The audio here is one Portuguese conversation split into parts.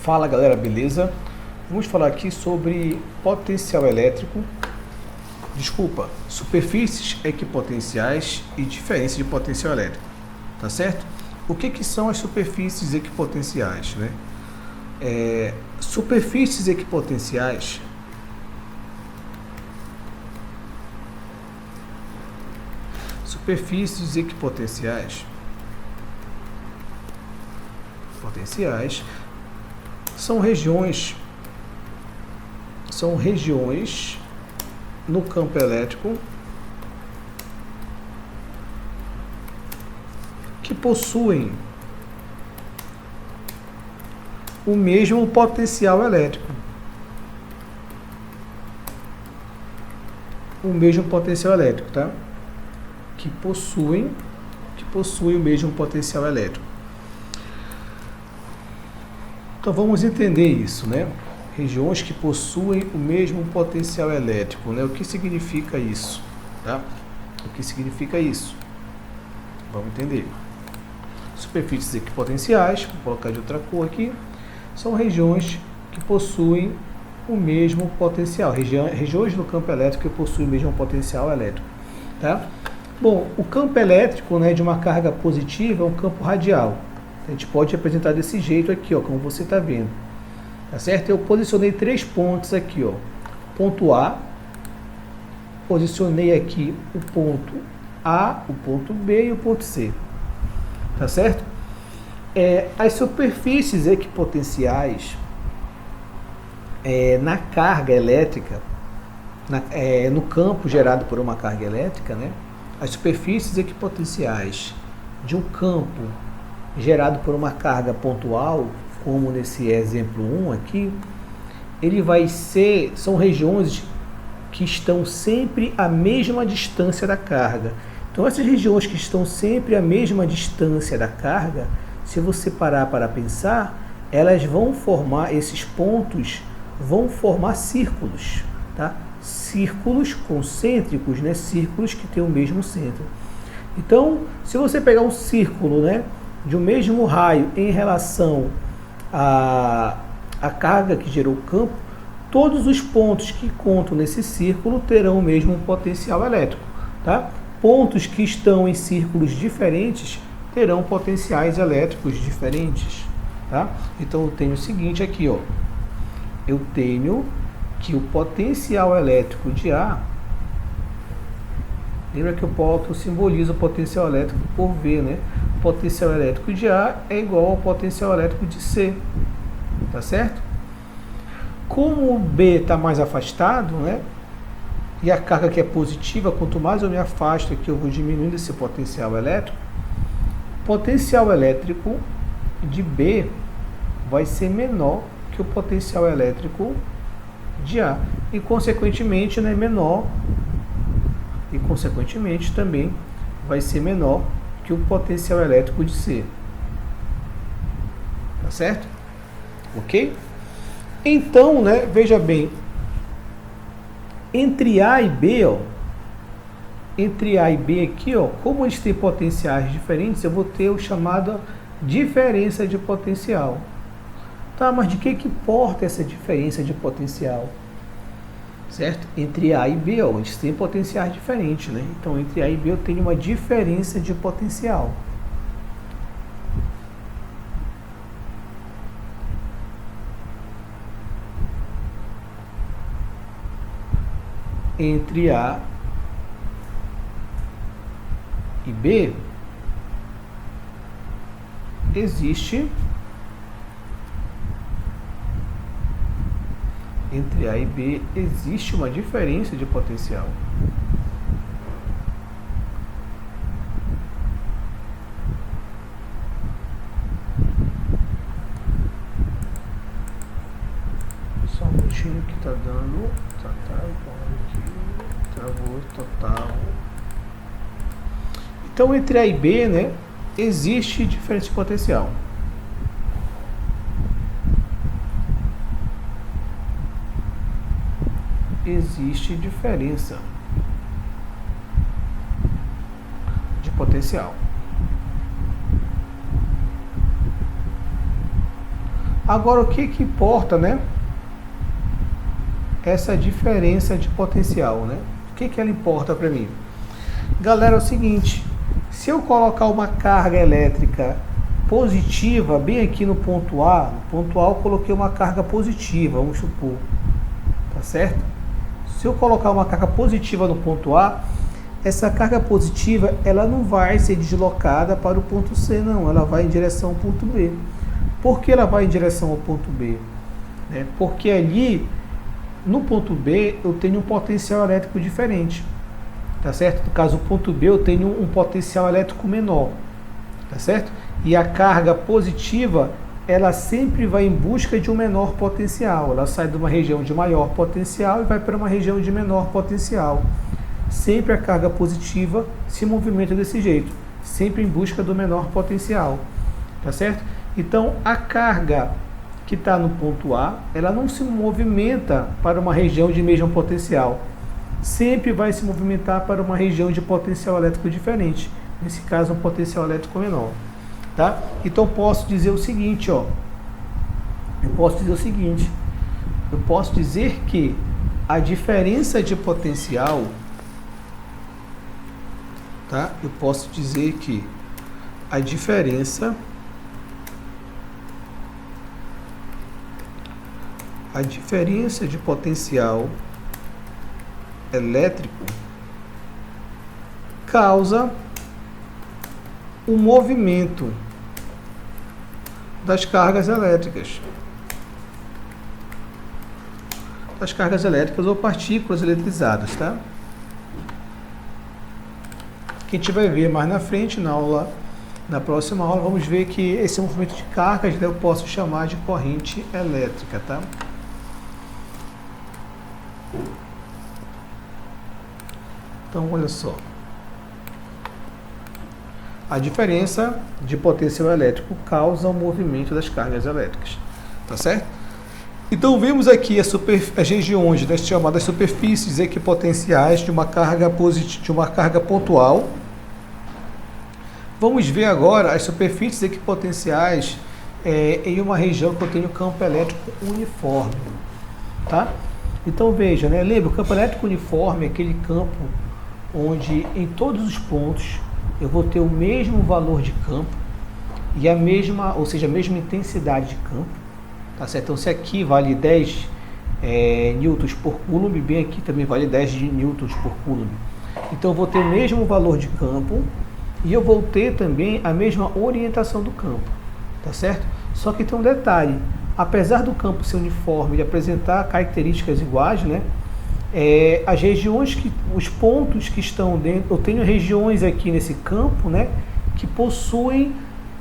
Fala galera, beleza? Vamos falar aqui sobre potencial elétrico, superfícies equipotenciais e diferença de potencial elétrico, tá certo? O que são as superfícies equipotenciais, né? Superfícies equipotenciais são regiões no campo elétrico que possuem o mesmo potencial elétrico. Tá? Que possuem o mesmo potencial elétrico. Então vamos entender isso, né? Regiões que possuem o mesmo potencial elétrico, né? O que significa isso, tá? Vamos entender. Superfícies equipotenciais, vou colocar de outra cor aqui, são regiões que possuem o mesmo potencial, regiões no campo elétrico que possuem o mesmo potencial elétrico, tá? Bom, o campo elétrico, né, de uma carga positiva é um campo radial. A gente pode representar desse jeito aqui, ó, como você está vendo. Tá certo? Eu posicionei 3 pontos aqui, ó. Ponto A, posicionei aqui o ponto A, o ponto B e o ponto C. Tá certo? As superfícies equipotenciais na carga elétrica, no campo gerado por uma carga elétrica, né? As superfícies equipotenciais de um campo gerado por uma carga pontual, como nesse exemplo 1 aqui, são regiões que estão sempre à mesma distância da carga. Então essas regiões que estão sempre à mesma distância da carga, se você parar para pensar, elas vão formar, esses pontos vão formar círculos, tá? Círculos concêntricos, né? Círculos que têm o mesmo centro. Então, se você pegar um círculo, né, de um mesmo raio em relação à carga que gerou o campo, todos os pontos que contam nesse círculo terão o mesmo potencial elétrico, tá? Pontos que estão em círculos diferentes terão potenciais elétricos diferentes, tá? Então eu tenho o seguinte aqui, ó. Eu tenho que o potencial elétrico de A, lembra que eu simbolizo o potencial elétrico por V, né? O potencial elétrico de A é igual ao potencial elétrico de C, tá certo? Como o B está mais afastado, né? E a carga aqui é positiva, quanto mais eu me afasto aqui, eu vou diminuindo esse potencial elétrico. O potencial elétrico de B vai ser menor que o potencial elétrico de A. E, consequentemente, né, menor. E, consequentemente, também vai ser menor que o potencial elétrico de C. Tá certo? Ok? Então, né, veja bem, entre A e B, ó, aqui, ó, como eles têm potenciais diferentes, eu vou ter o chamado diferença de potencial. Tá, mas de que importa essa diferença de potencial? Certo? Entre A e B, ó, eles têm potenciais diferentes, né? Então, entre A e B eu tenho uma diferença de potencial. Entre A e B existe uma diferença de potencial. Só um minutinho que tá dando. Travou total. Então, entre A e B, né, existe diferença de potencial. Existe diferença de potencial. Agora, o que importa, né? Essa diferença de potencial, né? O que ela importa para mim? Galera, é o seguinte, se eu colocar uma carga elétrica positiva bem aqui no ponto A eu coloquei uma carga positiva, vamos supor, tá certo? Se eu colocar uma carga positiva no ponto A, essa carga positiva, ela não vai ser deslocada para o ponto C, não, ela vai em direção ao ponto B. Por que ela vai em direção ao ponto B? Porque ali, no ponto B, eu tenho um potencial elétrico diferente, tá certo? No caso, o ponto B, eu tenho um potencial elétrico menor, tá certo? E a carga positiva, ela sempre vai em busca de um menor potencial. Ela sai de uma região de maior potencial e vai para uma região de menor potencial. Sempre a carga positiva se movimenta desse jeito, sempre em busca do menor potencial, tá certo? Então, a carga que está no ponto A, ela não se movimenta para uma região de mesmo potencial, sempre vai se movimentar para uma região de potencial elétrico diferente, nesse caso um potencial elétrico menor, tá? Então posso dizer o seguinte, ó, eu posso dizer que a diferença de potencial, tá? Eu posso dizer que a diferença de potencial elétrico causa o movimento das cargas elétricas. Das cargas elétricas ou partículas eletrizadas, tá? Que a gente vai ver mais na frente, na próxima aula, vamos ver que esse movimento de cargas eu posso chamar de corrente elétrica, tá? Então, olha só. A diferença de potencial elétrico causa o movimento das cargas elétricas, tá certo? Então, vimos aqui as regiões das chamadas superfícies equipotenciais de uma carga pontual. Vamos ver agora as superfícies equipotenciais em uma região que eu tenho campo elétrico uniforme, tá? Então, veja, né? Lembra, o campo elétrico uniforme é aquele campo onde em todos os pontos eu vou ter o mesmo valor de campo e a mesma intensidade de campo, tá certo? Então, se aqui vale 10 newtons por coulomb, bem aqui também vale 10 newtons por coulomb. Então, eu vou ter o mesmo valor de campo e eu vou ter também a mesma orientação do campo, tá certo? Só que tem um detalhe, apesar do campo ser uniforme e apresentar características iguais, né? As regiões os pontos que estão dentro, eu tenho regiões aqui nesse campo, né, que possuem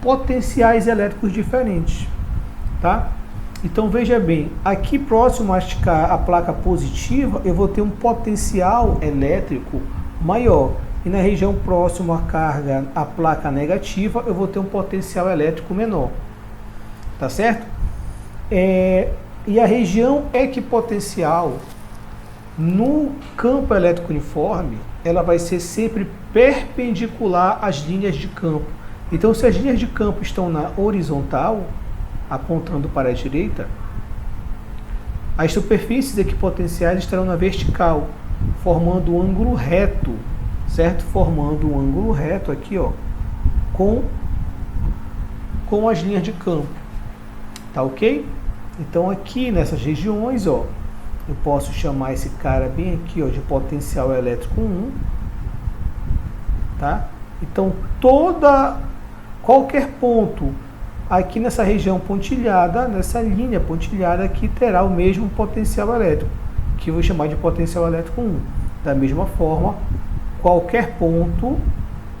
potenciais elétricos diferentes, tá? Então veja bem, aqui próximo à placa positiva, eu vou ter um potencial elétrico maior, e na região próxima à placa negativa, eu vou ter um potencial elétrico menor, tá certo? E a região equipotencial no campo elétrico uniforme, ela vai ser sempre perpendicular às linhas de campo. Então, se as linhas de campo estão na horizontal, apontando para a direita, as superfícies equipotenciais estarão na vertical, formando um ângulo reto, certo? Formando um ângulo reto aqui, ó, com as linhas de campo, tá ok? Então, aqui nessas regiões, ó, eu posso chamar esse cara bem aqui, ó, de potencial elétrico 1, tá? Então, qualquer ponto aqui nessa região pontilhada, nessa linha pontilhada aqui, terá o mesmo potencial elétrico, que eu vou chamar de potencial elétrico 1. Da mesma forma, qualquer ponto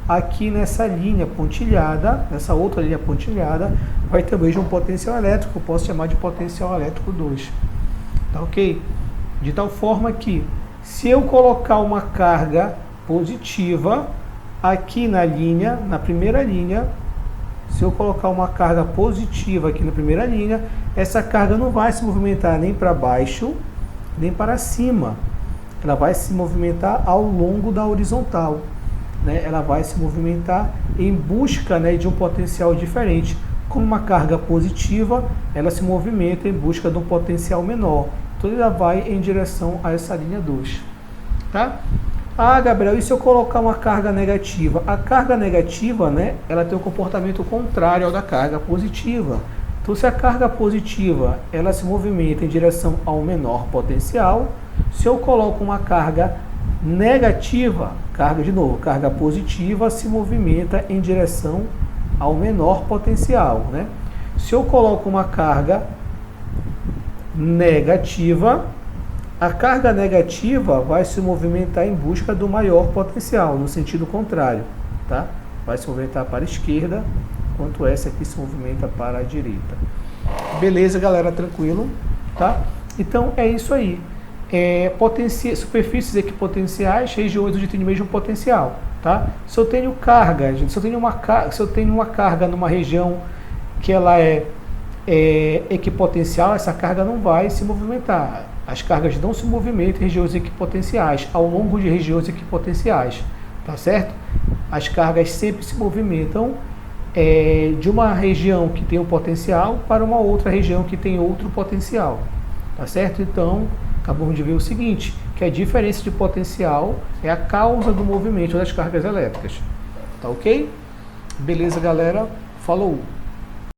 aqui nessa linha pontilhada, nessa outra linha pontilhada, vai ter o mesmo potencial elétrico, eu posso chamar de potencial elétrico 2. Tá ok? De tal forma que, se eu colocar uma carga positiva aqui na primeira linha, se eu colocar uma carga positiva aqui na primeira linha, essa carga não vai se movimentar nem para baixo, nem para cima. Ela vai se movimentar ao longo da horizontal, né? Ela vai se movimentar em busca, né, de um potencial diferente. Como uma carga positiva, ela se movimenta em busca de um potencial menor. Então ela vai em direção a essa linha 2. Tá? Ah, Gabriel, e se eu colocar uma carga negativa? A carga negativa, né, ela tem um comportamento contrário ao da carga positiva. Então, se a carga positiva ela se movimenta em direção ao menor potencial, se eu coloco uma carga negativa, carga positiva se movimenta em direção ao menor potencial, né? Se eu coloco uma carga negativa, a carga negativa vai se movimentar em busca do maior potencial, no sentido contrário, tá? Vai se movimentar para a esquerda, enquanto essa aqui se movimenta para a direita. Beleza, galera? Tranquilo, tá? Então, é isso aí. Superfícies equipotenciais, regiões onde tem o mesmo potencial, tá? Se eu tenho carga, se eu tenho uma carga numa região que ela é equipotencial, essa carga não vai se movimentar. As cargas não se movimentam em regiões equipotenciais, ao longo de regiões equipotenciais, tá certo? As cargas sempre se movimentam de uma região que tem um potencial para uma outra região que tem outro potencial, tá certo? Então, acabamos de ver o seguinte, que a diferença de potencial é a causa do movimento das cargas elétricas, tá ok? Beleza, galera? Falou!